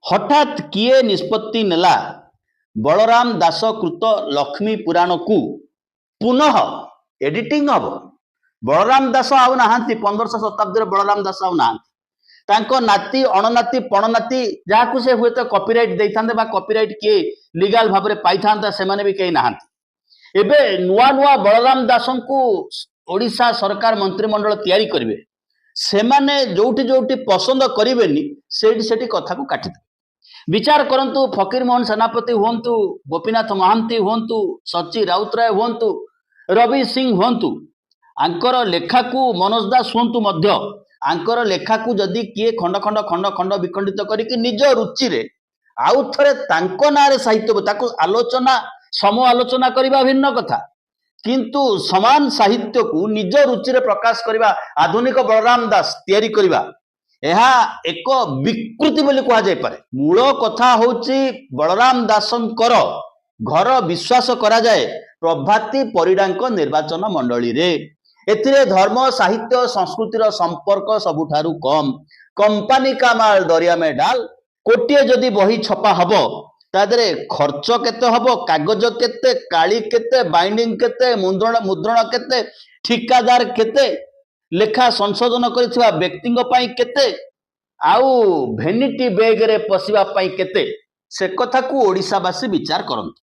हठात किए निष्पत्ति नेला बलराम दास कृत लक्ष्मी पुराण को पुनः एडिटिंग हम बलराम दास आउ ना 1500 शताब्दी बलराम दास आउ ना नाती अणनाती पणनाती जहाँ से हुए तो कॉपीराइट दे था कॉपीराइट किए लीगल भाव में पाई था से भी कहीं ना एबे नुआ नुआ बलराम दास को ओडिशा सरकार मंत्रिमंडल तैयारी करेंगे से माने जोटी जोटी पसंद करेनि से कथा को काटि विचार करंतु फकीर मोहन सेनापति हुंतु गोपीनाथ महांती हुंतु सची राउतराय हुंतु रवि सिंह हुंतु आंकर लेखा को मनोज दास हुंतु मध्य आंकर लेखा को जदि किए खंड खंड खंड खंड विखंडित करके निज रुचि रे आउ थरे तांको नारे साहित्य ताको आलोचना सम आलोचना करबा भिन्न कथा किंतु समान साहित्य को निज रुचि रे प्रकाश करबा आधुनिक बलराम दास तैयारी करबा यह एक विकृति बोली कहा जाय पारे। मूल कथा होची बलराम दासंकर घर विश्वास करा जाए प्रभाती परिडांक निर्वाचन मंडली रे एथिरे धर्म साहित्य संस्कृतिर संपर्क सबुठारु कम कंपनी का माल दरिया में डाल कोटिए जदि बही छपा हबो तादरे खर्च केते हबो कागज केते काली केते बाइंडिंग केते मुद्रण केते ठिकादार केते लेखा संशोधन करिथिबा व्यक्तिंग पई केते आउ भेनिटी बैग रे पसिबा पई केते से कथा को ओडिसावासी विचार करंतु।